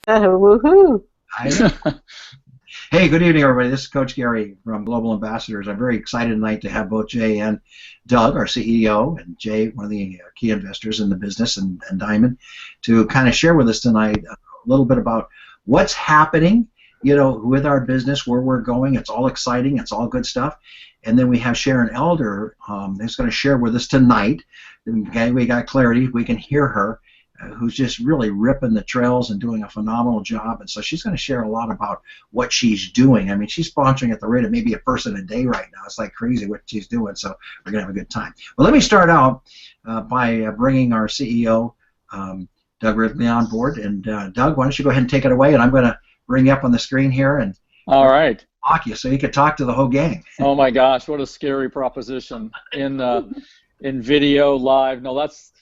Woohoo! I, hey, good evening, everybody. This is Coach Gary from Global Ambassadors. I'm very excited tonight to have both Jay and Doug, our CEO, and Jay, one of the key investors in the business, and Diamond, to kind of share with us tonight a little bit about what's happening, with our business, where we're going. It's all exciting. It's all good stuff. And then we have Sharon Elder, who's going to share with us tonight. Okay, we got clarity. We can hear her, who's just really ripping the trails and doing a phenomenal job. And so she's going to share a lot about what she's doing. I mean, she's sponsoring at the rate of maybe a person a day right now. It's like crazy what she's doing. So we're going to have a good time. Well, let me start out by bringing our CEO, Doug Ridley, on board. And Doug, why don't you go ahead and take it away? And I'm going to bring you up on the screen here and all right. Talk you so you can talk to the whole gang. Oh my gosh, what a scary proposition in video live. No, it's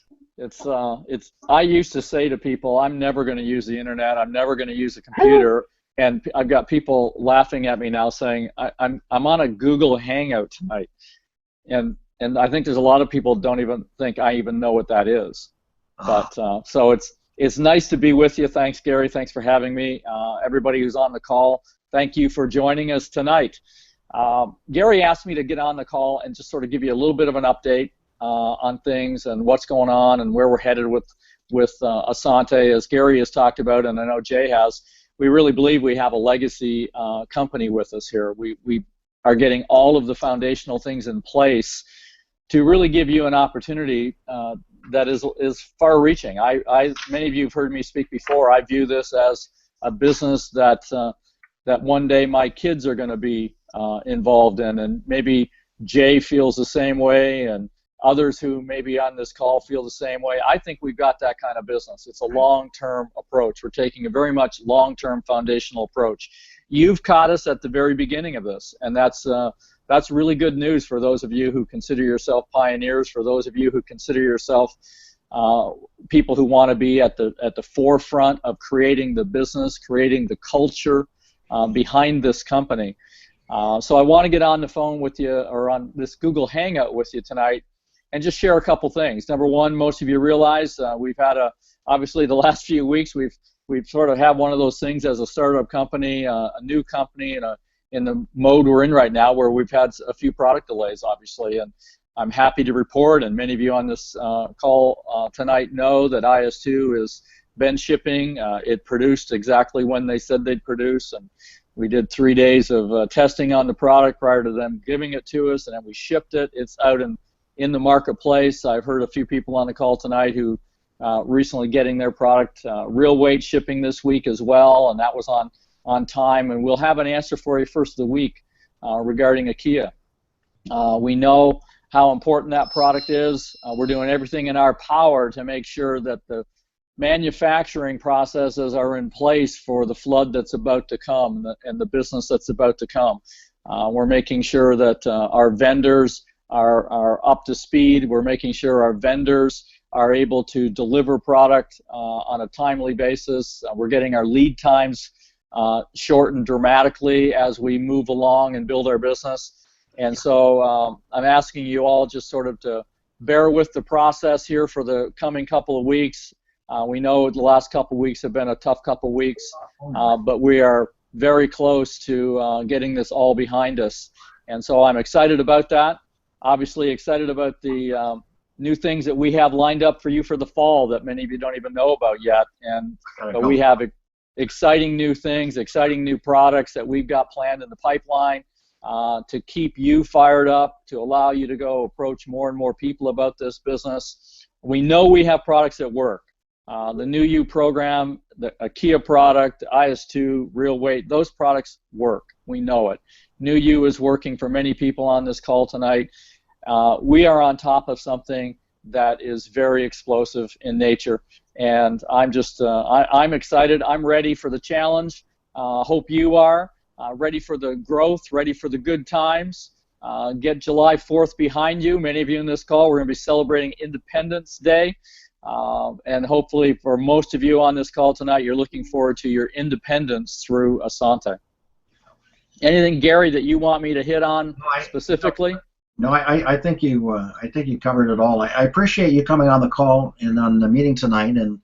I used to say to people, I'm never going to use the internet. I'm never going to use a computer. And I've got people laughing at me now saying I'm on a Google Hangout tonight, and I think there's a lot of people don't even think I even know what that is. But so it's nice to be with you. Thanks, Gary. Thanks for having me. Everybody who's on the call, thank you for joining us tonight. Gary asked me to get on the call and just sort of give you a little bit of an update on things and what's going on and where we're headed with Asante. As Gary has talked about, and I know Jay has, we really believe we have a legacy company with us here. We are getting all of the foundational things in place to really give you an opportunity that is far-reaching. Many of you have heard me speak before. I view this as a business that one day my kids are going to be involved in, and maybe Jay feels the same way, and others who may be on this call feel the same way. I think we've got that kind of business. It's a long-term approach. We're taking a very much long-term foundational approach. You've caught us at the very beginning of this, and that's really good news for those of you who consider yourself pioneers, for those of you who consider yourself people who want to be at the forefront of creating the business, creating the culture behind this company. So I want to get on the phone with you, or on this Google Hangout with you tonight, and just share a couple things. Number one, most of you realize we've had obviously the last few weeks we've sort of had one of those things as a startup company, a new company, and in the mode we're in right now, where we've had a few product delays, obviously. And I'm happy to report, and many of you on this call tonight know that IS2 has been shipping. It produced exactly when they said they'd produce, and we did 3 days of testing on the product prior to them giving it to us, and then we shipped it. It's out in the marketplace. I've heard a few people on the call tonight who recently getting their product real weight shipping this week as well, and that was on time. And we'll have an answer for you first of the week regarding a Kia. We know how important that product is. We're doing everything in our power to make sure that the manufacturing processes are in place for the flood that's about to come and the business that's about to come. We're making sure that our vendors are up to speed. We're making sure our vendors are able to deliver product on a timely basis. We're getting our lead times shortened dramatically as we move along and build our business. And so I'm asking you all just sort of to bear with the process here for the coming couple of weeks. We know the last couple of weeks have been a tough couple of weeks, but we are very close to getting this all behind us. And so I'm excited about that. Obviously excited about the new things that we have lined up for you for the fall that many of you don't even know about yet. But we have exciting new things, exciting new products that we've got planned in the pipeline to keep you fired up, to allow you to go approach more and more people about this business. We know we have products that work. The New You program, a Kia product, IS2, Real Weight, those products work. We know it. New You is working for many people on this call tonight. We are on top of something that is very explosive in nature, and I'm just I'm excited. I'm ready for the challenge. Hope you are ready for the growth, ready for the good times. Get July 4th behind you. Many of you in this call, we're going to be celebrating Independence Day. And hopefully for most of you on this call tonight, you're looking forward to your independence through Asante. Anything, Gary, that you want me to hit on specifically? No, I think you covered it all. I appreciate you coming on the call and on the meeting tonight, and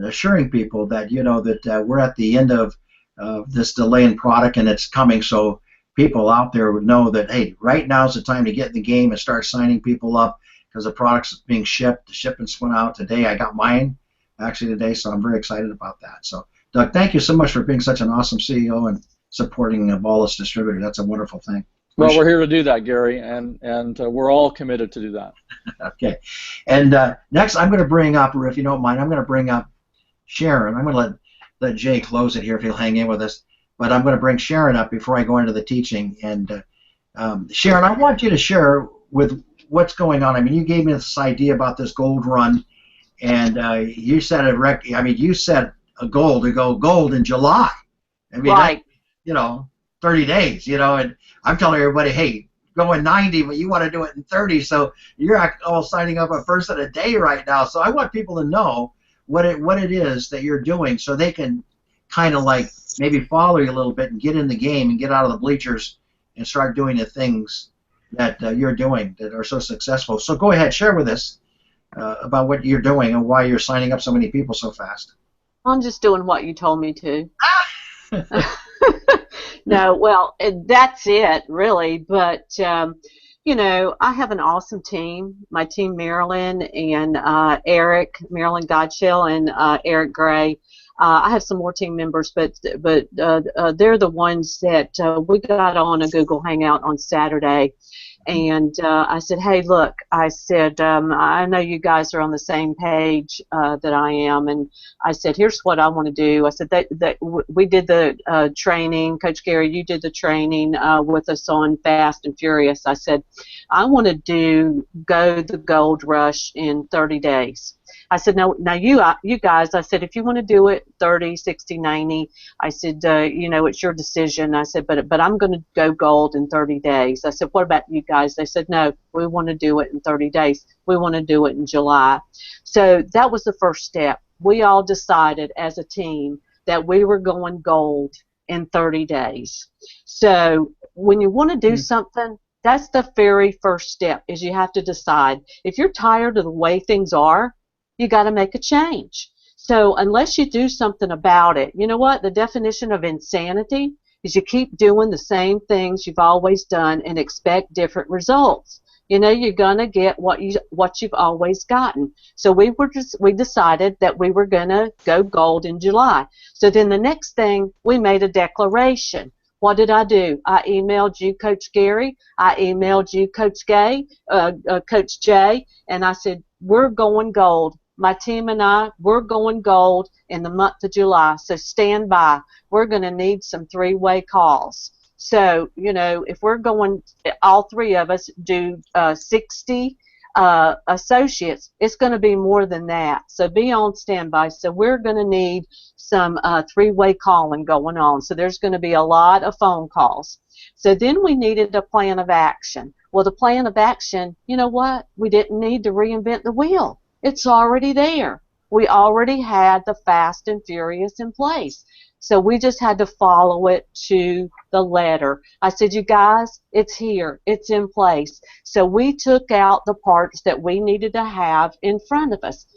assuring people that that we're at the end of this delay in product and it's coming. So people out there would know that, hey, right now is the time to get in the game and start signing people up because the product's being shipped. The shipments went out today. I got mine actually today, so I'm very excited about that. So, Doug, thank you so much for being such an awesome CEO and supporting Volus Distributor. That's a wonderful thing. Well, we're here to do that, Gary, and we're all committed to do that. Okay. And next, I'm going to bring up, or if you don't mind, I'm going to bring up Sharon. I'm going to let Jay close it here if he'll hang in with us. But I'm going to bring Sharon up before I go into the teaching. And Sharon, I want you to share with what's going on. I mean, you gave me this idea about this gold run, and you set you set a goal to go gold in July. I mean, right. 30 days, and I'm telling everybody, hey, go in 90, but you want to do it in 30, so you're all signing up a person a day right now. So I want people to know what it is that you're doing so they can kind of like maybe follow you a little bit and get in the game and get out of the bleachers and start doing the things that you're doing that are so successful. So go ahead, share with us about what you're doing and why you're signing up so many people so fast. I'm just doing what you told me to. No, well, that's it, really. But, I have an awesome team. My team, Marilyn and Marilyn Godchill and Eric Gray. I have some more team members, but they're the ones that we got on a Google Hangout on Saturday. And I said, hey, look, I said, I know you guys are on the same page that I am. And I said, here's what I want to do. I said, we did the training. Coach Gary, you did the training with us on Fast and Furious. I said, I want to go the gold rush in 30 days. I said, now you guys, I said, if you want to do it 30, 60, 90, I said, it's your decision. I said, but I'm going to go gold in 30 days. I said, what about you guys? They said, no, we want to do it in 30 days. We want to do it in July. So that was the first step. We all decided as a team that we were going gold in 30 days. So when you want to do something, that's the very first step, is you have to decide. If you're tired of the way things are, you got to make a change. So unless you do something about it, you know what? The definition of insanity is you keep doing the same things you've always done and expect different results. You're going to get what you've always gotten. So we decided that we were going to go gold in July. So then the next thing, we made a declaration. What did I do? I emailed you, Coach Gary. I emailed you, Coach Coach Jay, and I said, we're going gold. My team and I, we're going gold in the month of July, so stand by. We're going to need some three-way calls. So, if we're going, all three of us do 60 associates, it's going to be more than that. So be on standby. So we're going to need some three-way calling going on. So there's going to be a lot of phone calls. So then we needed a plan of action. Well, the plan of action, you know what? We didn't need to reinvent the wheel. It's already there. We already had the Fast and Furious in place. So we just had to follow it to the letter. I said, you guys, it's here. It's in place. So we took out the parts that we needed to have in front of us.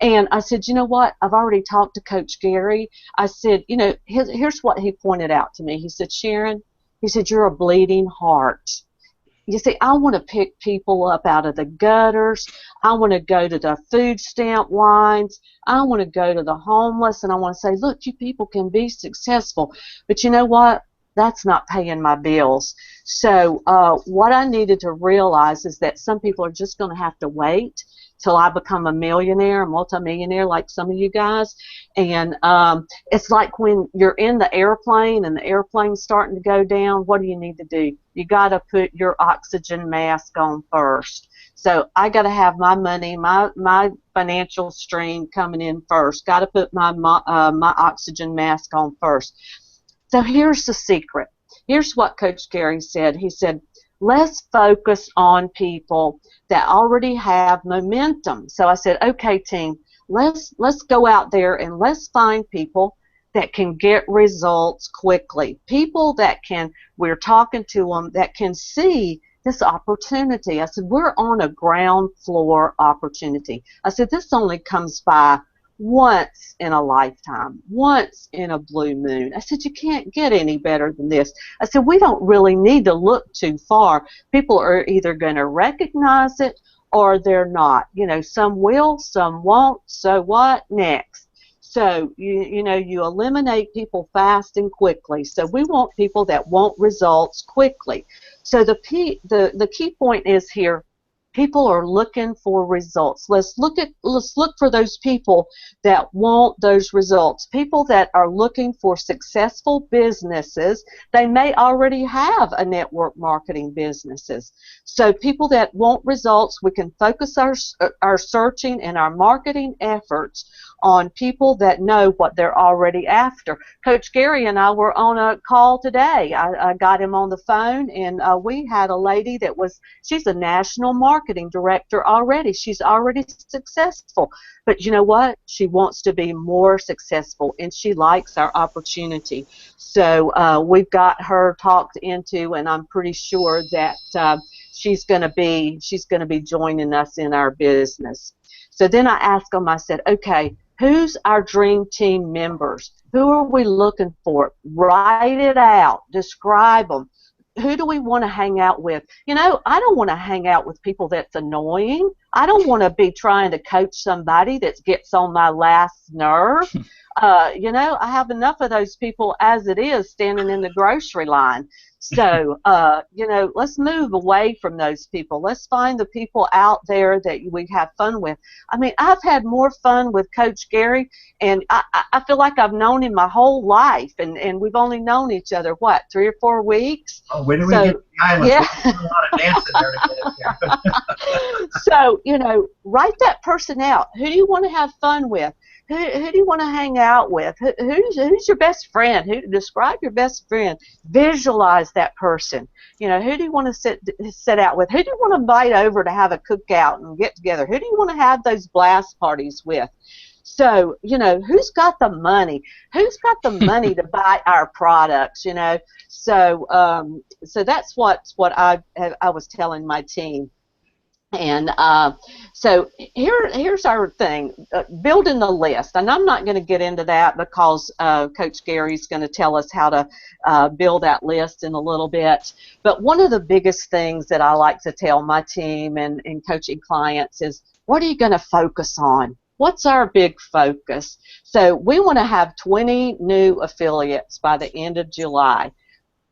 And I said, you know what? I've already talked to Coach Gary. I said, here's what he pointed out to me. He said, Sharon, he said, you're a bleeding heart. You see, I want to pick people up out of the gutters. I want to go to the food stamp lines. I want to go to the homeless, and I want to say, look, you people can be successful. But you know what? That's not paying my bills. So what I needed to realize is that some people are just going to have to wait till I become a millionaire, a multimillionaire like some of you guys. And it's like when you're in the airplane and the airplane's starting to go down, what do you need to do? You got to put your oxygen mask on first. So I got to have my money, my financial stream coming in first. Got to put my oxygen mask on first. So here's the secret. Here's what Coach Gary said. He said, let's focus on people that already have momentum. So I said, okay, team, let's go out there and let's find people that can get results quickly. People that we're talking to them, that can see this opportunity. I said, we're on a ground floor opportunity. I said, this only comes by once in a lifetime, once in a blue moon. I said, you can't get any better than this. I said, we don't really need to look too far. People are either going to recognize it or they're not. You know, some will, some won't. So what next? So you know, you eliminate people fast and quickly. So we want people that want results quickly. So the key point is here, people are looking for results. Let's look for those people that want those results. People that are looking for successful businesses. They may already have a network marketing businesses. So people that want results, we can focus our searching and our marketing efforts on people that know what they're already after. Coach Gary and I were on a call today. I got him on the phone, and we had a lady that she's a national marketing director already. She's already successful. But you know what? She wants to be more successful, and she likes our opportunity. So we've got her talked into, and I'm pretty sure that she's going to be joining us in our business. So then I asked them, I said, okay, who's our dream team members? Who are we looking for? Write it out. Describe them. Who do we want to hang out with? You know, I don't want to hang out with people that's annoying. I don't want to be trying to coach somebody that gets on my last nerve. You know, I have enough of those people as it is standing in the grocery line. So, you know, let's move away from those people. Let's find the people out there that we have fun with. I mean, I've had more fun with Coach Gary, and I feel like I've known him my whole life, and we've only known each other, what, 3 or 4 weeks? Oh, when do we get to the islands? Yeah. We're doing a lot of dancing there to get there. So, you know, write that person out. Who do you want to have fun with? Who do you want to hang out with? Who's your best friend? Describe your best friend. Visualize that person. You know, who do you want to sit out with? Who do you want to invite over to have a cookout and get together? Who do you want to have those blast parties with? So, you know, who's got the money? Who's got the money to buy our products? You know, so so that's what I was telling my team. And so here's our thing, building the list. And I'm not going to get into that because Coach Gary's going to tell us how to build that list in a little bit. But one of the biggest things that I like to tell my team and coaching clients is, what are you going to focus on? What's our big focus? So we want to have 20 new affiliates by the end of July.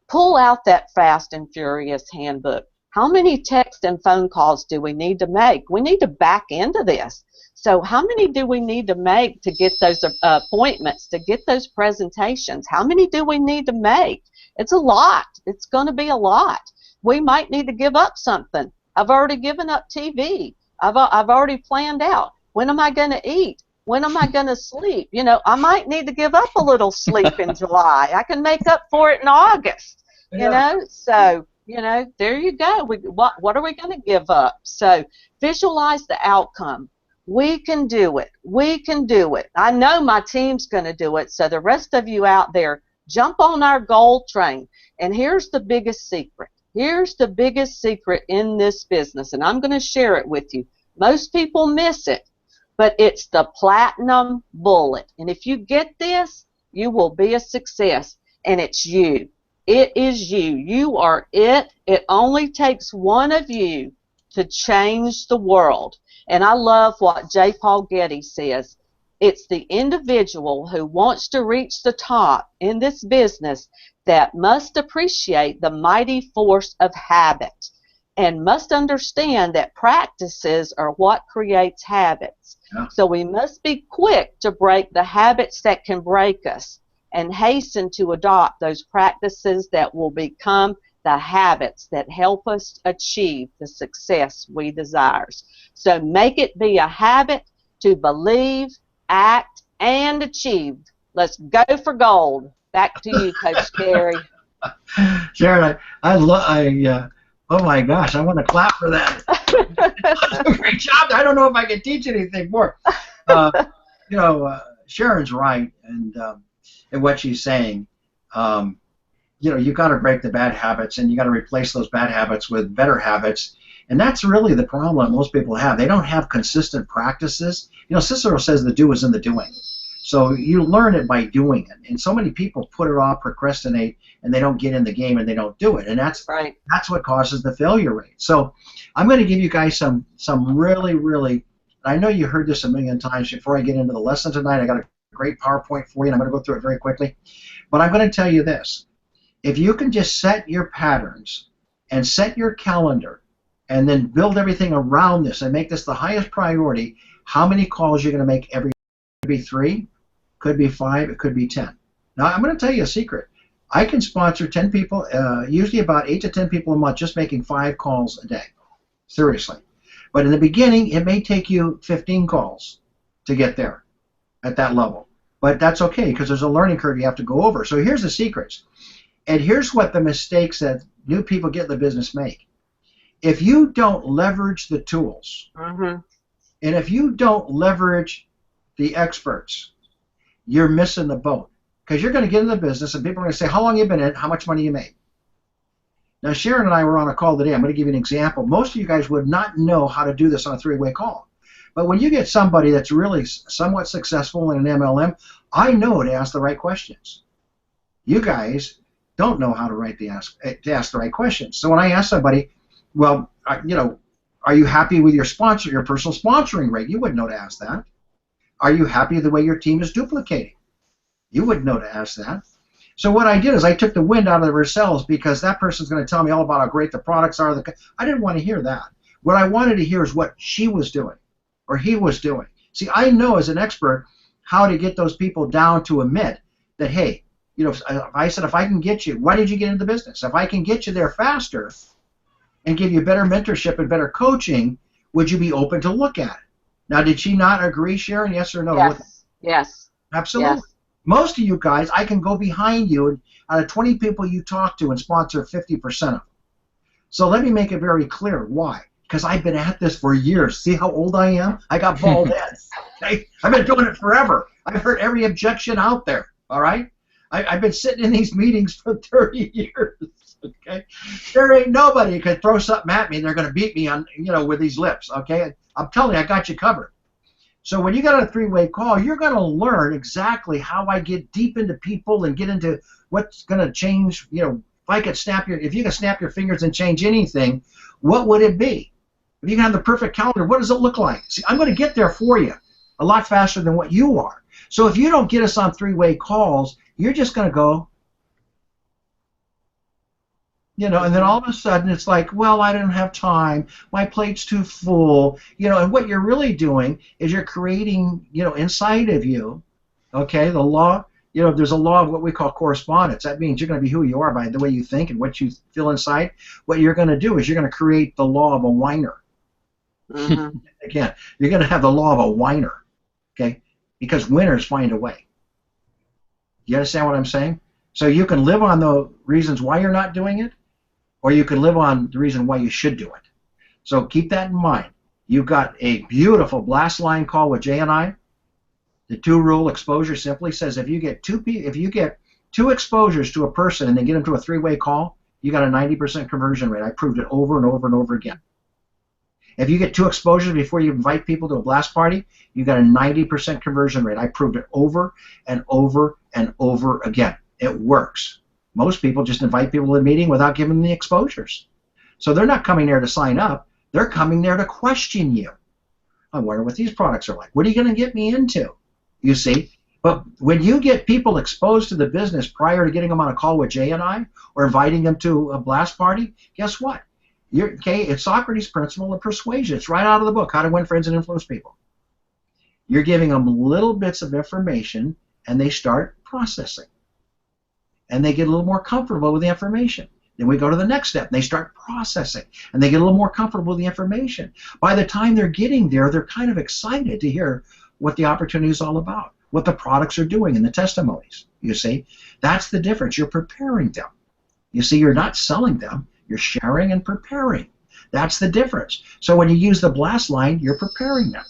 Pull out that Fast and Furious handbook. How many text and phone calls do we need to make? We need to back into this. So how many do we need to make to get those appointments, to get those presentations? How many do we need to make? It's a lot. It's going to be a lot. We might need to give up something. I've already given up TV. I've already planned out. When am I going to eat? When am I going to sleep? You know, I might need to give up a little sleep in July. I can make up for it in August. You know, so, you know, there you go. What are we going to give up? So visualize the outcome. We can do it. We can do it. I know my team's going to do it. So the rest of you out there, jump on our goal train. And here's the biggest secret. Here's the biggest secret in this business, and I'm going to share it with you. Most people miss it, but it's the platinum bullet. And if you get this, you will be a success, and it's you. It is you. You are it. It only takes one of you to change the world. And I love what J. Paul Getty says. It's the individual who wants to reach the top in this business that must appreciate the mighty force of habit and must understand that practices are what creates habits. Yeah. So we must be quick to break the habits that can break us, and hasten to adopt those practices that will become the habits that help us achieve the success we desire. So make it be a habit to believe, act, and achieve. Let's go for gold. Back to you, Coach Gary. Sharon, oh my gosh, I want to clap for that. Great job. I don't know if I can teach anything more. You know, Sharon's right, and what she's saying. you got to break the bad habits, and you got to replace those bad habits with better habits. And that's really the problem most people have. They don't have consistent practices. Cicero says the do is in the doing. So you learn it by doing it. And so many people put it off, procrastinate, and they don't get in the game and they don't do it. And that's Right. that's what causes the failure rate. So I'm going to give you guys some really, really, I know you heard this a million times. Before I get into the lesson tonight, I got a great PowerPoint for you, and I'm going to go through it very quickly. But I'm going to tell you this. If you can just set your patterns and set your calendar and then build everything around this and make this the highest priority, how many calls you're going to make every day? Could be 3, could be 5, it could be 10. Now, I'm going to tell you a secret. I can sponsor 10 people, usually about 8 to 10 people a month, just making 5 calls a day. Seriously. But in the beginning, it may take you 15 calls to get there at that level. But that's okay, because there's a learning curve you have to go over. So here's the secrets. And here's what the mistakes that new people get in the business make. If you don't leverage the tools, Mm-hmm. and if you don't leverage the experts, you're missing the boat. Because you're going to get in the business, and people are going to say, how long you been in it, how much money you made. Now, Sharon and I were on a call today. I'm going to give you an example. Most of you guys would not know how to do this on a 3-way call. But when you get somebody that's really somewhat successful in an MLM, I know to ask the right questions. You guys don't know how to ask the right questions. So when I ask somebody, well, are you happy with your personal sponsoring rate? You wouldn't know to ask that. Are you happy the way your team is duplicating? You wouldn't know to ask that. So what I did is I took the wind out of their sails, because that person's going to tell me all about how great the products are. I didn't want to hear that. What I wanted to hear is what she was doing or he was doing. See, I know as an expert how to get those people down to admit that, hey, I said, if I can get you, why did you get into the business? If I can get you there faster and give you better mentorship and better coaching, would you be open to look at it? Now, did she not agree, Sharon? Yes or no? Yes. Yes. Absolutely. Yes. Most of you guys, I can go behind you, and out of 20 people you talk to, and sponsor 50% of them. So let me make it very clear. Why? Because I've been at this for years. See how old I am? I got bald heads. Okay? I've been doing it forever. I've heard every objection out there. All right? I've been sitting in these meetings for 30 years. Okay? There ain't nobody who can throw something at me and they're going to beat me on, with these lips. Okay? I'm telling you, I got you covered. So when you got a 3-way call, you're going to learn exactly how I get deep into people and get into what's going to change. If you could snap your fingers and change anything, what would it be? If you can have the perfect calendar, what does it look like? See, I'm going to get there for you a lot faster than what you are. So if you don't get us on 3-way calls, you're just going to go, and then all of a sudden it's like, well, I don't have time, my plate's too full, and what you're really doing is you're creating, inside of you, okay, the law, there's a law of what we call correspondence. That means you're going to be who you are by the way you think and what you feel inside. What you're going to do is you're going to create the law of a whiner. Mm-hmm. Again, you're going to have the law of a whiner, okay, because winners find a way. You understand what I'm saying? So you can live on the reasons why you're not doing it, or you can live on the reason why you should do it. So keep that in mind. You've got a beautiful blast line call with Jay and I. The 2-rule exposure simply says if you get two exposures to a person and then get them to a 3-way call, you got a 90% conversion rate. I proved it over and over and over again. If you get 2 exposures before you invite people to a blast party, you got a 90% conversion rate. I proved it over and over and over again. It works. Most people just invite people to the meeting without giving them the exposures. So they're not coming there to sign up. They're coming there to question you. I wonder what these products are like. What are you going to get me into? You see? But when you get people exposed to the business prior to getting them on a call with Jay and I, or inviting them to a blast party, guess what? It's Socrates' principle of persuasion. It's right out of the book, How to Win Friends and Influence People. You're giving them little bits of information, and they start processing. And they get a little more comfortable with the information. Then we go to the next step, and they start processing, and they get a little more comfortable with the information. By the time they're getting there, they're kind of excited to hear what the opportunity is all about, what the products are doing, and the testimonies. You see, that's the difference. You're preparing them. You see, you're not selling them. You're sharing and preparing. That's the difference. So when you use the blast line, you're preparing them.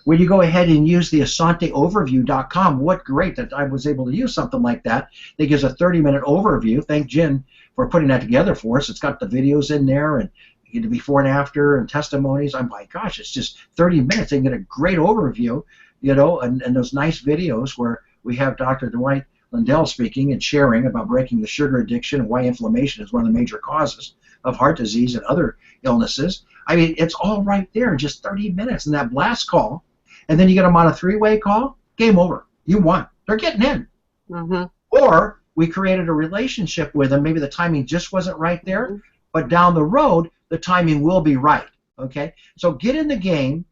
when you go ahead and use the AsanteOverview.com, what great that I was able to use something like that. That gives a 30-minute overview. Thank Jen for putting that together for us. It's got the videos in there and the before and after and testimonies. I'm like, gosh, it's just 30 minutes. They can get a great overview, you know, and those nice videos where we have Dr. Dwight Lindell speaking and sharing about breaking the sugar addiction and why inflammation is one of the major causes of heart disease and other illnesses. I mean, it's all right there in just 30 minutes. And that blast call, and then you get them on a 3-way call, game over. You won. They're getting in. Mm-hmm. Or we created a relationship with them. Maybe the timing just wasn't right there, but down the road, the timing will be right. Okay? So get in the game,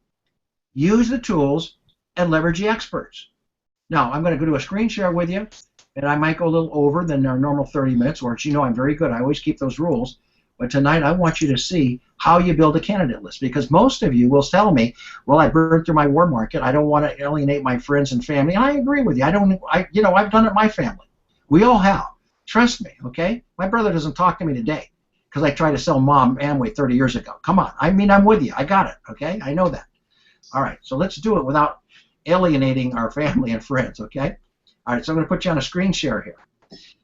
use the tools, and leverage the experts. Now, I'm going to go do a screen share with you, and I might go a little over than our normal 30 minutes, which you know I'm very good. I always keep those rules. But tonight I want you to see how you build a candidate list, because most of you will tell me, well, I burned through my war market. I don't want to alienate my friends and family. And I agree with you. I've done it in my family. We all have. Trust me, okay? My brother doesn't talk to me today because I tried to sell Mom Amway 30 years ago. Come on. I mean, I'm with you. I got it, okay? I know that. All right, so let's do it without alienating our family and friends, okay? All right, so I'm going to put you on a screen share here.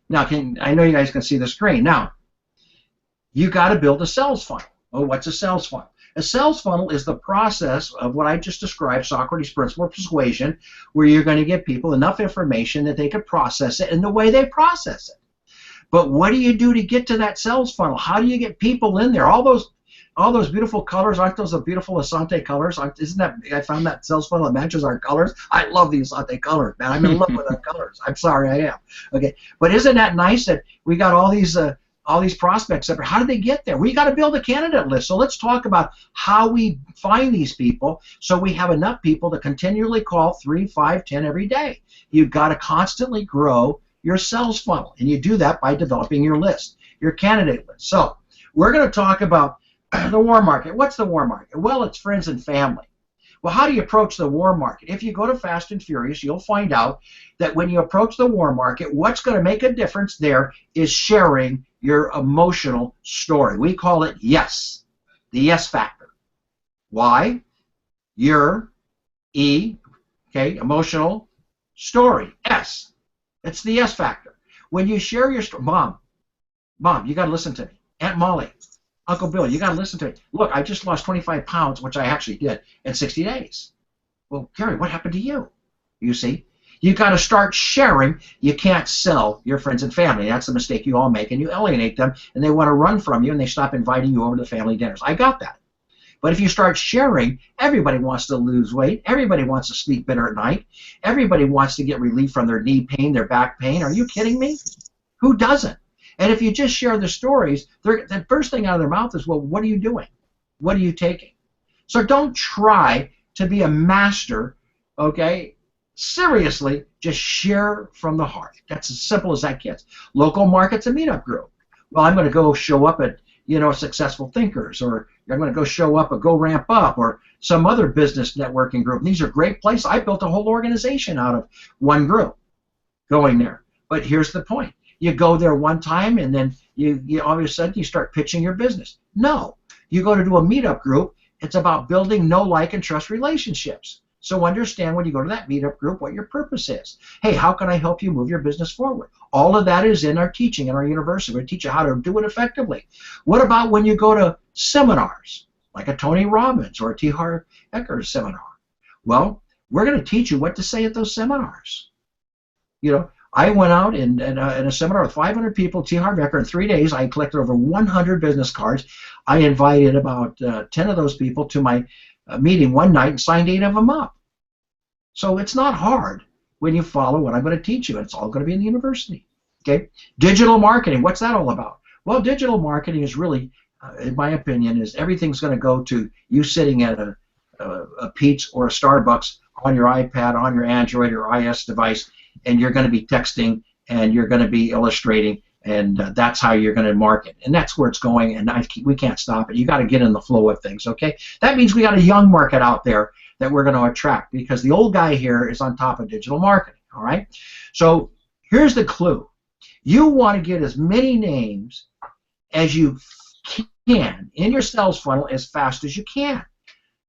Now, I know you guys can see the screen. Now, you got to build a sales funnel. Oh, what's a sales funnel? A sales funnel is the process of what I just described, Socrates' principle of persuasion, where you're going to give people enough information that they can process it in the way they process it. But what do you do to get to that sales funnel? How do you get people in there? All those beautiful colors, aren't those the beautiful Asante colors? Isn't that, I found that sales funnel that matches our colors. I love the Asante colors, man. I'm in love with our colors. I'm sorry, I am. Okay, but isn't that nice that we got all these prospects up there? How did they get there? We got to build a candidate list. So let's talk about how we find these people so we have enough people to continually call 3, 5, 10 every day. You've got to constantly grow your sales funnel, and you do that by developing your list, your candidate list. So we're going to talk about the war market. What's the war market? Well, it's friends and family. Well, how do you approach the war market? If you go to Fast and Furious, you'll find out that when you approach the war market, what's going to make a difference there is sharing your emotional story. We call it YES, the YES factor. Why? Your E, okay, emotional story, S. It's the YES factor. When you share your story, Mom, you got to listen to me. Aunt Molly, Uncle Bill, you got to listen to me. Look, I just lost 25 pounds, which I actually did, in 60 days. Well, Gary, what happened to you? You see? You got to start sharing. You can't sell your friends and family. That's the mistake you all make, and you alienate them, and they want to run from you, and they stop inviting you over to family dinners. I got that. But if you start sharing, everybody wants to lose weight. Everybody wants to sleep better at night. Everybody wants to get relief from their knee pain, their back pain. Are you kidding me? Who doesn't? And if you just share the stories, the first thing out of their mouth is, well, what are you doing? What are you taking? So don't try to be a master, okay? Seriously, just share from the heart. That's as simple as that gets. Local market's a meetup group. Well, I'm going to go show up at, Successful Thinkers, or I'm going to go show up at Go Ramp Up, or some other business networking group. These are great places. I built a whole organization out of one group going there. But here's the point. You go there one time, and then you all of a sudden you start pitching your business. No. You go to do a meetup group. It's about building know, like, and trust relationships. So understand when you go to that meetup group what your purpose is. Hey, how can I help you move your business forward? All of that is in our teaching in our university. We teach you how to do it effectively. What about when you go to seminars, like a Tony Robbins or a T. Harv Eker seminar? Well, we're going to teach you what to say at those seminars. I went out in a seminar with 500 people, T. Harv Eker, in 3 days. I collected over 100 business cards. I invited about 10 of those people to my meeting one night and signed 8 of them up. So it's not hard when you follow what I'm going to teach you. It's all going to be in the university. Okay? Digital marketing, what's that all about? Well, digital marketing is really, in my opinion, is everything's going to go to you sitting at a Pete's or a Starbucks on your iPad, on your Android or iOS device, and you're going to be texting and you're going to be illustrating, and that's how you're going to market. And that's where it's going, and we can't stop it. You got to get in the flow of things, okay? That means we got a young market out there that we're going to attract, because the old guy here is on top of digital marketing, all right? So here's the clue. You want to get as many names as you can in your sales funnel as fast as you can.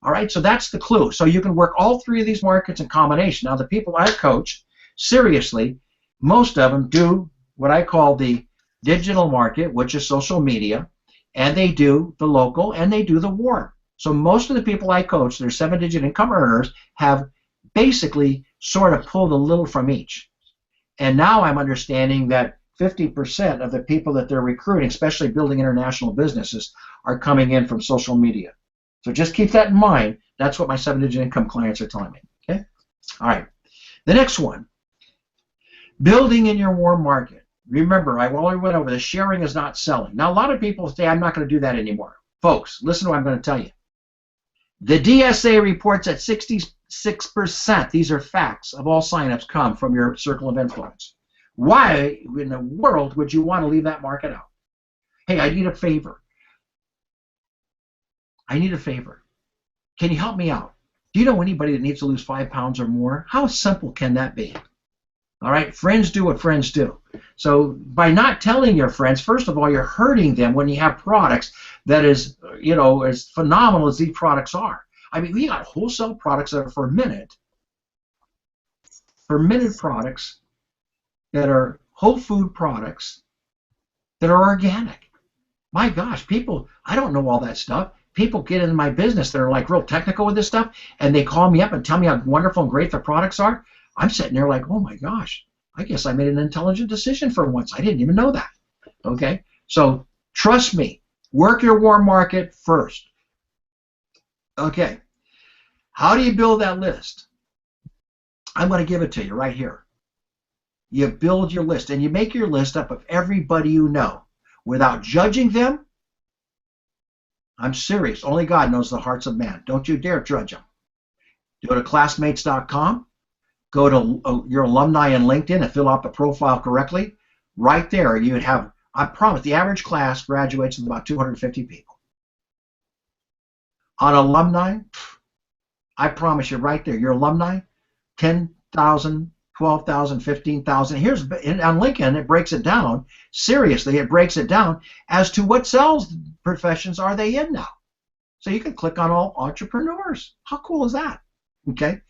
All right, so that's the clue. So you can work all three of these markets in combination. Now, the people I coach, seriously, most of them do what I call the digital market, which is social media, and they do the local, and they do the warm. So most of the people I coach, they're 7-digit income earners, have basically sort of pulled a little from each. And now I'm understanding that 50% of the people that they're recruiting, especially building international businesses, are coming in from social media. So just keep that in mind. That's what my 7-digit income clients are telling me. Okay? All right. The next one, building in your warm market. Remember, I already went over this. Sharing is not selling. Now, a lot of people say, I'm not going to do that anymore. Folks, listen to what I'm going to tell you. The DSA reports that 66%, these are facts, of all signups come from your circle of influence. Why in the world would you want to leave that market out? Hey, I need a favor. I need a favor. Can you help me out? Do you know anybody that needs to lose 5 pounds or more? How simple can that be? All right, friends do what friends do. So by not telling your friends, first of all, you're hurting them when you have products that is, you know, as phenomenal as these products are. I mean, we got wholesale products that are for minute products that are whole food products that are organic. My gosh, people, I don't know all that stuff. People get into my business that are like real technical with this stuff, and they call me up and tell me how wonderful and great the products are. I'm sitting there like, oh my gosh, I guess I made an intelligent decision for once. I didn't even know that. Okay? So trust me, work your warm market first. Okay. How do you build that list? I'm going to give it to you right here. You build your list, and you make your list up of everybody you know without judging them. I'm serious. Only God knows the hearts of man. Don't you dare judge them. Go to classmates.com. Go to your alumni in LinkedIn and fill out the profile correctly. Right there, you would have, I promise, the average class graduates with about 250 people. On alumni, I promise you right there, your alumni, 10,000, 12,000, 15,000. Here's, on LinkedIn, it breaks it down. Seriously, it breaks it down as to what sales professions are they in now. So you can click on all entrepreneurs. How cool is that? Okay.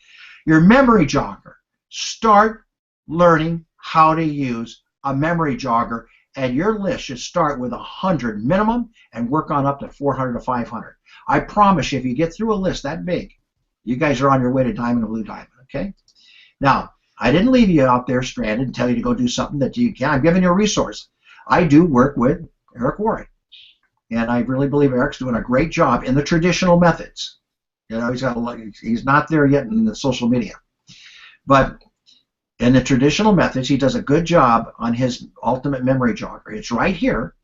Your memory jogger. Start learning how to use a memory jogger, and your list should start with 100 minimum and work on up to 400 to 500. I promise you, if you get through a list that big, you guys are on your way to diamond and blue diamond, okay? Now, I didn't leave you out there stranded and tell you to go do something that you can. I'm giving you a resource. I do work with Eric Worre, and I really believe Eric's doing a great job in the traditional methods. You know, he's not there yet in the social media. But in the traditional methods, he does a good job on his ultimate memory jogger. It's right here.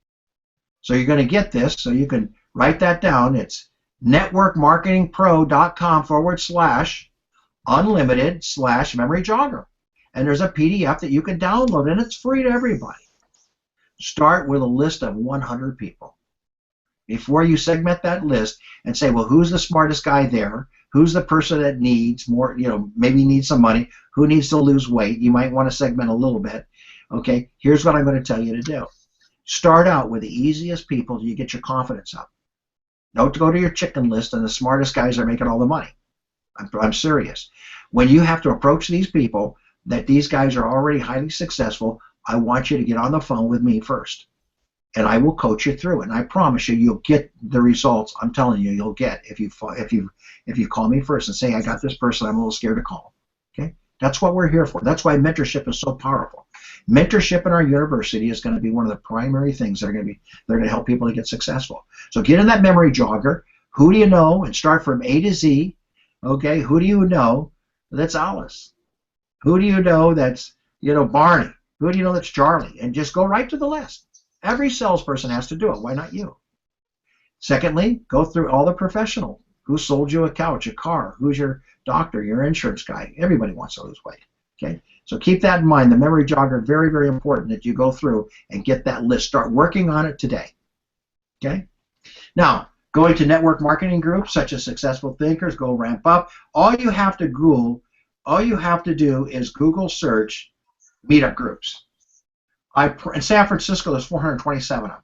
So you're going to get this, so you can write that down. It's networkmarketingpro.com/unlimited/memory jogger. And there's a PDF that you can download, and it's free to everybody. Start with a list of 100 people. Before you segment that list and say, well, who's the smartest guy there? Who's the person that needs more, you know, maybe needs some money? Who needs to lose weight? You might want to segment a little bit. Okay, here's what I'm going to tell you to do. Start out with the easiest people till you get your confidence up. Don't go to your chicken list and the smartest guys are making all the money. I'm serious. When you have to approach these people, that these guys are already highly successful, I want you to get on the phone with me first. And I will coach you through it. And I promise you, you'll get the results I'm telling you you'll get if you call me first and say, I got this person I'm a little scared to call. Okay? That's what we're here for. That's why mentorship is so powerful. Mentorship in our university is going to be one of the primary things that are going to help people to get successful. So get in that memory jogger. Who do you know? And start from A to Z. Okay? Who do you know that's Alice? Who do you know that's, you know, Barney? Who do you know that's Charlie? And just go right to the list. Every salesperson has to do it. Why not you? Secondly, go through all the professional. Who sold you a couch, a car? Who's your doctor, your insurance guy? Everybody wants to lose weight. Okay? So keep that in mind. The memory jogger, very, very important that you go through and get that list. Start working on it today. Okay? Now, going to network marketing groups such as Successful Thinkers, go ramp up. All you have to do is Google search meetup groups. In San Francisco, there's 427 of them.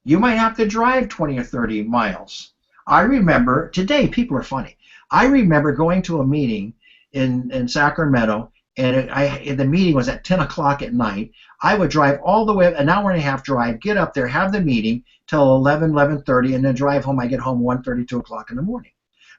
You might have to drive 20 or 30 miles. I remember, today people are funny. I remember going to a meeting in Sacramento, and the meeting was at 10 o'clock at night. I would drive all the way, an hour and a half drive, get up there, have the meeting till 11, 11:30, and then drive home. I get home 1:30, 2 o'clock in the morning.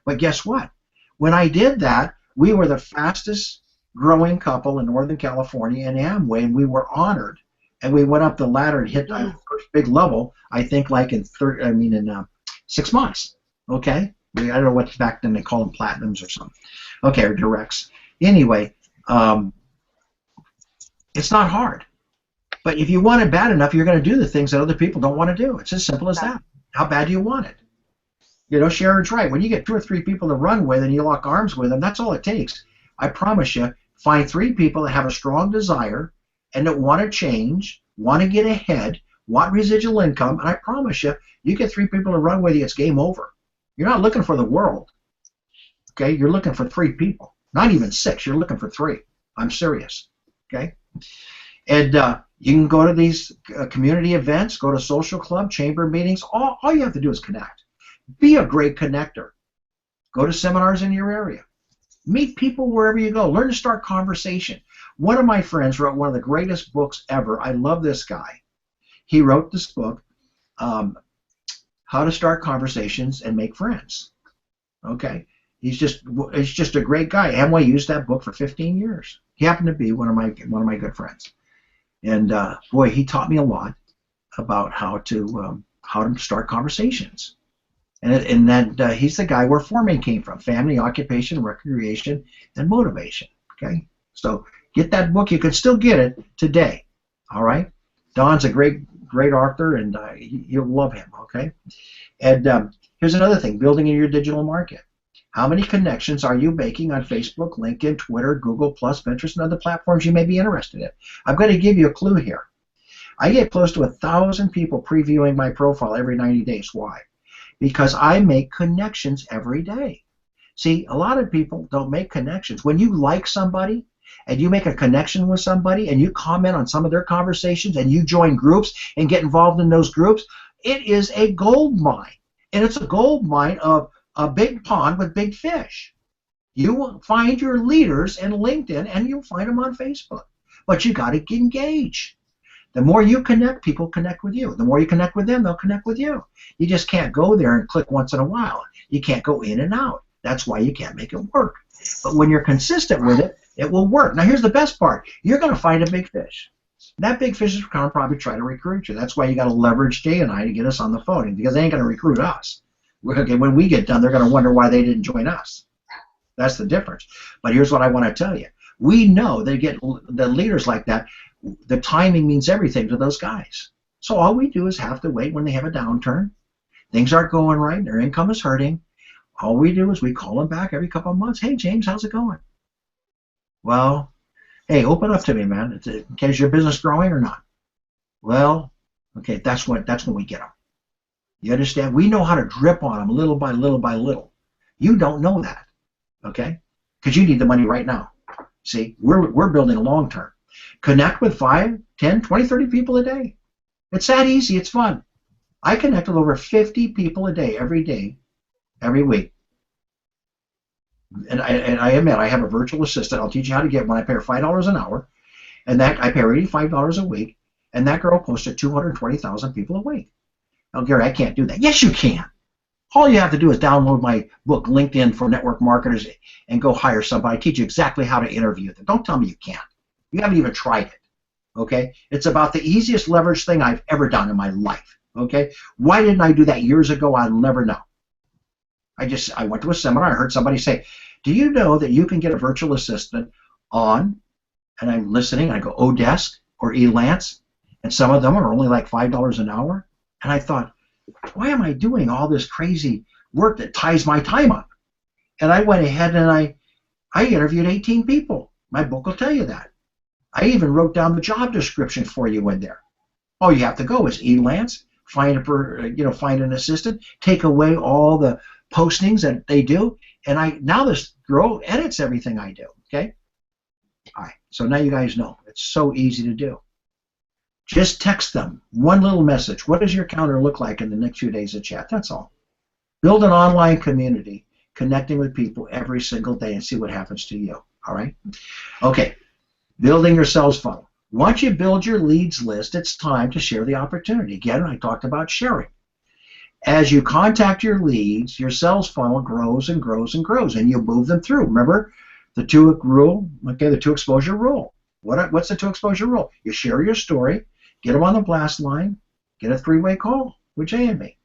But guess what? When I did that, we were the fastest growing couple in Northern California in Amway, and we were honored. And we went up the ladder and hit our first big level, I think, like in 6 months. Okay? I don't know what back then they call them platinums or something. Okay, or directs. Anyway, it's not hard. But if you want it bad enough, you're going to do the things that other people don't want to do. It's as simple as that. How bad do you want it? You know, Sharon's right. When you get 2 or 3 people to run with and you lock arms with them, that's all it takes. I promise you, find 3 people that have a strong desire and that want to change, want to get ahead, want residual income, and I promise you, you get 3 people to run with you, it's game over. You're not looking for the world. Okay? You're looking for 3 people. Not even 6. You're looking for 3. I'm serious. Okay? And you can go to these community events, go to social club, chamber meetings. All you have to do is connect. Be a great connector. Go to seminars in your area. Meet people wherever you go. Learn to start conversation. One of my friends wrote one of the greatest books ever. I love this guy. He wrote this book, How to Start Conversations and Make Friends. Okay? He's just a great guy. Amway used that book for 15 years. He happened to be one of my good friends. And boy, he taught me a lot about how to start conversations. And then he's the guy where forming came from: family, occupation, recreation, and motivation. Okay, so get that book. You can still get it today. All right, Don's a great author, and you'll love him. Okay, and here's another thing: building in your digital market. How many connections are you making on Facebook, LinkedIn, Twitter, Google+, Pinterest, and other platforms you may be interested in? I'm going to give you a clue here. I get close to 1,000 people previewing my profile every 90 days. Why? Because I make connections every day. See, a lot of people don't make connections. When you like somebody and you make a connection with somebody and you comment on some of their conversations and you join groups and get involved in those groups, it is a gold mine. And it's a gold mine of a big pond with big fish. You will find your leaders in LinkedIn and you'll find them on Facebook. But you got to engage. The more you connect, people connect with you. The more you connect with them, they'll connect with you. You just can't go there and click once in a while. You can't go in and out. That's why you can't make it work. But when you're consistent with it, it will work. Now here's the best part. You're going to find a big fish. That big fish is going to probably try to recruit you. That's why you got to leverage Jay and I to get us on the phone, because they ain't going to recruit us. Okay, when we get done, they're going to wonder why they didn't join us. That's the difference. But here's what I want to tell you. We know they get the leaders like that. The timing means everything to those guys. So all we do is have to wait when they have a downturn. Things aren't going right. Their income is hurting. All we do is we call them back every couple of months. Hey, James, how's it going? Well, hey, open up to me, man. Is your business growing or not? Well, okay, that's when we get them. You understand? We know how to drip on them little by little by little. You don't know that, okay? Because you need the money right now. See, we're building a long term. Connect with 5, 10, 20, 30 people a day. It's that easy. It's fun. I connect with over 50 people a day, every week. And I admit, I have a virtual assistant. I'll teach you how to get one. I pay her $5 an hour, and that I pay her $85 a week, and that girl posts to 220,000 people a week. Oh, Gary, I can't do that. Yes, you can. All you have to do is download my book, LinkedIn for Network Marketers, and go hire somebody. I teach you exactly how to interview them. Don't tell me you can't. You haven't even tried it. Okay? It's about the easiest leverage thing I've ever done in my life. Okay? Why didn't I do that years ago? I'll never know. I went to a seminar. I heard somebody say, do you know that you can get a virtual assistant on, and I'm listening, I go, Odesk or Elance, and some of them are only like $5 an hour? And I thought, why am I doing all this crazy work that ties my time up? And I went ahead and I interviewed 18 people. My book will tell you that. I even wrote down the job description for you in there. All you have to go is Elance, find an assistant, take away all the postings that they do, and now this girl edits everything I do. Okay. All right. So now you guys know it's so easy to do. Just text them one little message. What does your calendar look like in the next few days of chat? That's all. Build an online community, connecting with people every single day and see what happens to you. All right? Okay, building your sales funnel. Once you build your leads list, it's time to share the opportunity. Again, I talked about sharing. As you contact your leads, your sales funnel grows and grows and grows, and you move them through. Remember the two rule, okay, the two exposure rule. What's the two exposure rule? You share your story, get them on the blast line, get a three-way call with Jay and me.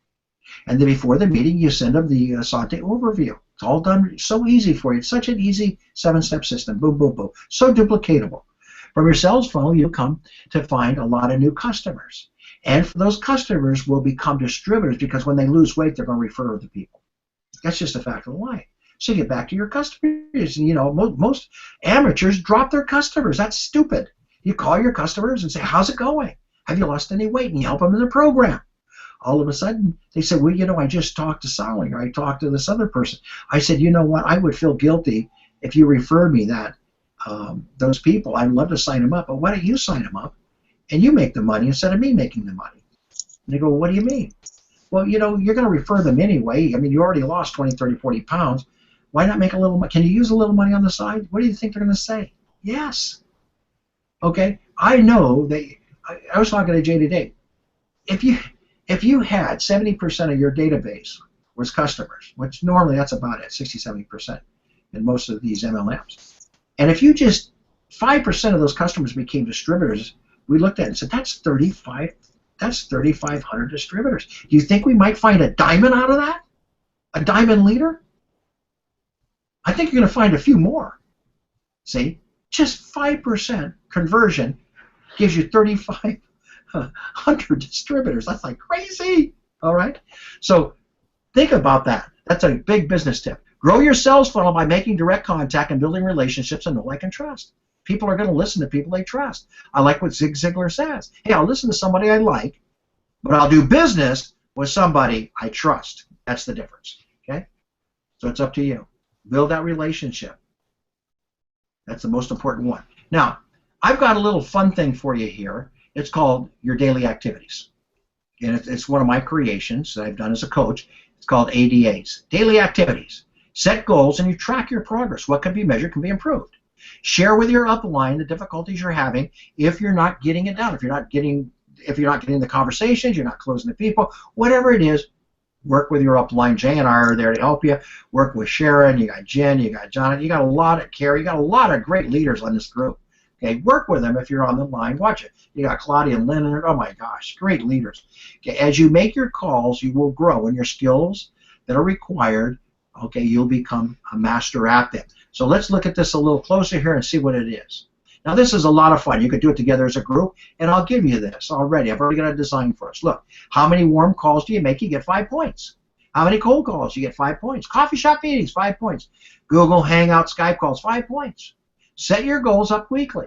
And then before the meeting, you send them the Asante overview. It's all done so easy for you. It's such an easy 7-step system. Boom, boom, boom. So duplicatable. From your sales funnel, you come to find a lot of new customers. And for those customers will become distributors because when they lose weight, they're going to refer to people. That's just a fact of life. So you get back to your customers. You know, most amateurs drop their customers. That's stupid. You call your customers and say, how's it going? Have you lost any weight? And you help them in the program. All of a sudden, they said, well, you know, I just talked to Solly, or I talked to this other person. I said, you know what? I would feel guilty if you referred me that those people. I'd love to sign them up, but why don't you sign them up and you make the money instead of me making the money? And they go, well, what do you mean? Well, you know, you're going to refer them anyway. I mean, you already lost 20, 30, 40 pounds. Why not make a little money? Can you use a little money on the side? What do you think they're going to say? Yes. Okay. I know that I was talking to Jay today. If you had 70% of your database was customers, which normally that's about it, 60, 70% in most of these MLMs. And if you just 5% of those customers became distributors, we looked at it and said, that's 3,500 distributors. Do you think we might find a diamond out of that? A diamond leader? I think you're going to find a few more. See? Just 5% conversion gives you 3,500 distributors. That's like crazy. All right? So think about that. That's a big business tip. Grow your sales funnel by making direct contact and building relationships and know, like, and trust. People are going to listen to people they trust. I like what Zig Ziglar says. Hey, I'll listen to somebody I like, but I'll do business with somebody I trust. That's the difference. Okay? So it's up to you. Build that relationship. That's the most important one. Now, I've got a little fun thing for you here. It's called your daily activities. And it's one of my creations that I've done as a coach. It's called ADAs, daily activities. Set goals and you track your progress. What can be measured can be improved. Share with your upline the difficulties you're having if you're not getting it done. If you're not getting the conversations, you're not closing the people, whatever it is, work with your upline. Jay and I are there to help you. Work with Sharon, you got Jen, you got Jonathan, you got a lot of Carrie, you got a lot of great leaders on this group. Okay, work with them if you're on the line. Watch it. You got Claudia and Lynn. Oh my gosh, great leaders. Okay, as you make your calls, you will grow in your skills that are required. Okay, you'll become a master at them. So let's look at this a little closer here and see what it is. Now this is a lot of fun. You could do it together as a group, and I'll give you this already. I've already got a design for us. Look, how many warm calls do you make? You get 5 points. How many cold calls? You get 5 points. Coffee shop meetings, 5 points. Google Hangout, Skype calls, 5 points. Set your goals up weekly.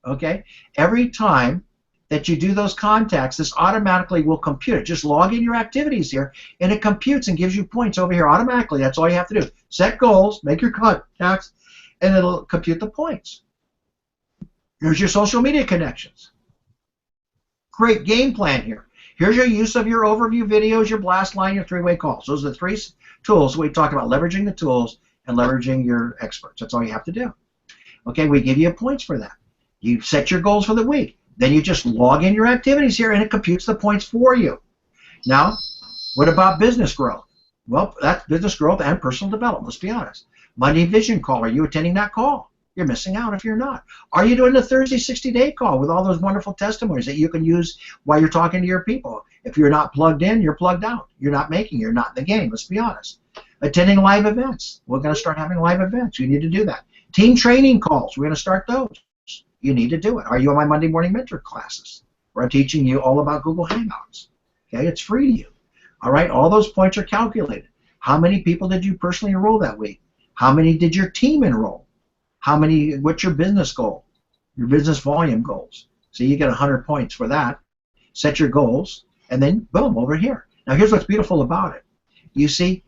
Okay? Every time that you do those contacts, this automatically will compute it. Just log in your activities here, and it computes and gives you points over here automatically. That's all you have to do. Set goals, make your contacts, and it'll compute the points. Here's your social media connections. Great game plan here. Here's your use of your overview videos, your blast line, your three-way calls. Those are the 3 tools we talked about, leveraging the tools and leveraging your experts. That's all you have to do. Okay, we give you points for that. You set your goals for the week. Then you just log in your activities here, and it computes the points for you. Now, what about business growth? Well, that's business growth and personal development, let's be honest. Monday vision call, are you attending that call? You're missing out if you're not. Are you doing the Thursday 60-day call with all those wonderful testimonies that you can use while you're talking to your people? If you're not plugged in, you're plugged out. You're not in the game, let's be honest. Attending live events. We're going to start having live events. You need to do that. Team training calls. We're going to start those. You need to do it. Are you on my Monday morning mentor classes where I'm teaching you all about Google Hangouts? Okay, it's free to you. All right, all those points are calculated. How many people did you personally enroll that week? How many did your team enroll? What's your business goal? Your business volume goals. So you get 100 points for that. Set your goals, and then boom, over here. Now here's what's beautiful about it. You see,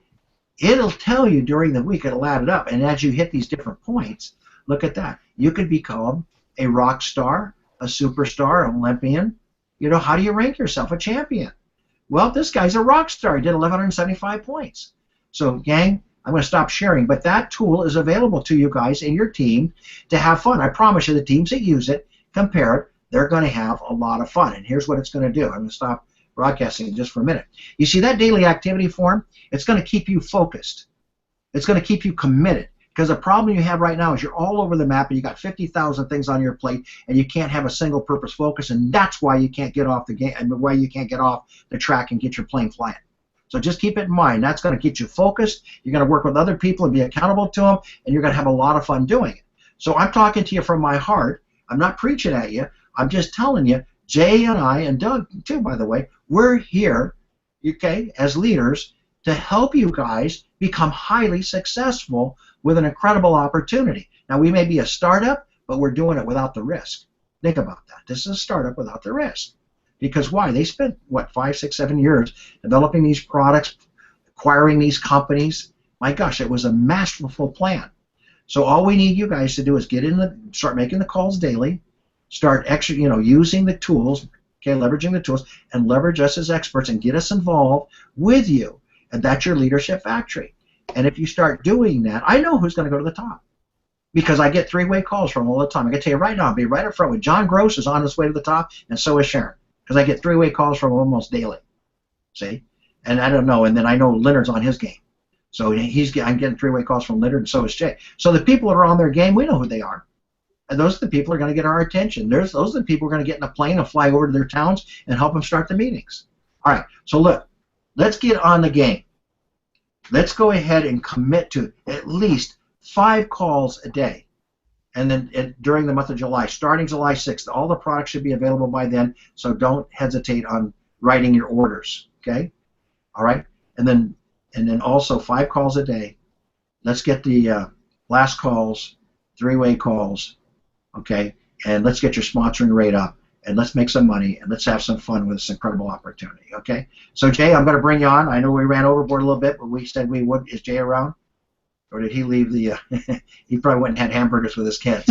it'll tell you during the week, it'll add it up, and as you hit these different points, look at that. You could become a rock star, a superstar, an Olympian. You know, how do you rank yourself a champion? Well, this guy's a rock star. He did 1,175 points. So, gang, I'm going to stop sharing, but that tool is available to you guys in your team to have fun. I promise you, the teams that use it, compare it, they're going to have a lot of fun. And here's what it's going to do. I'm going to stop broadcasting just for a minute. You see that daily activity form? It's going to keep you focused. It's going to keep you committed. Because the problem you have right now is you're all over the map and you got 50,000 things on your plate and you can't have a single purpose focus, and that's why you can't get off the game and why you can't get off the track and get your plane flying. So just keep it in mind. That's going to get you focused. You're going to work with other people and be accountable to them, and you're going to have a lot of fun doing it. So I'm talking to you from my heart. I'm not preaching at you. I'm just telling you, Jay and I, and Doug too, by the way, we're here, okay, as leaders to help you guys become highly successful with an incredible opportunity. Now, we may be a startup, but we're doing it without the risk. Think about that. This is a startup without the risk. Because why? They spent, what, 5, 6, 7 years developing these products, acquiring these companies. My gosh, it was a masterful plan. So all we need you guys to do is start making the calls daily, start using the tools, okay, leveraging the tools, and leverage us as experts and get us involved with you. And that's your leadership factory. And if you start doing that, I know who's going to go to the top. Because I get three-way calls from them all the time. I can tell you right now, I'll be right up front with John Gross is on his way to the top, and so is Sharon. Because I get three-way calls from him almost daily. See? And I don't know, and then I know Leonard's on his game. So I'm getting three-way calls from Leonard, and so is Jay. So the people that are on their game, we know who they are. And those are the people who are going to get our attention. Those are the people who are going to get in a plane and fly over to their towns and help them start the meetings. All right, so look, let's get on the game. Let's go ahead and commit to at least 5 calls a day. And then during the month of July, starting July 6th, all the products should be available by then, so don't hesitate on writing your orders, okay? All right? And then also 5 calls a day. Let's get the last calls, 3-way calls, okay? And let's get your sponsoring rate up, and let's make some money, and let's have some fun with this incredible opportunity, okay? So, Jay, I'm going to bring you on. I know we ran overboard a little bit, but we said we would. Is Jay around? Or did he leave the, he probably went and had hamburgers with his kids.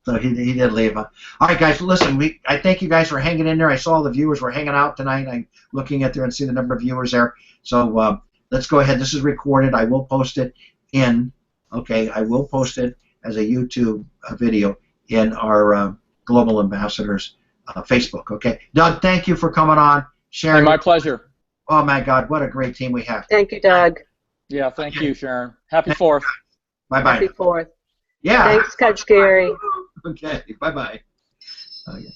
So he did leave. All right, guys, listen, I thank you guys for hanging in there. I saw the viewers were hanging out tonight. I'm looking at there and see the number of viewers there. So let's go ahead. This is recorded. I will post it I will post it as a YouTube video in our Global Ambassadors Facebook, okay? Doug, thank you for coming on. Sharon. Hey, my pleasure. Oh, my God, what a great team we have. Thank you, Doug. Yeah, thank you, Sharon. Happy 4th. Bye-bye. Happy 4th. Yeah. Thanks, Coach Gary. Okay, bye-bye. Oh, yeah.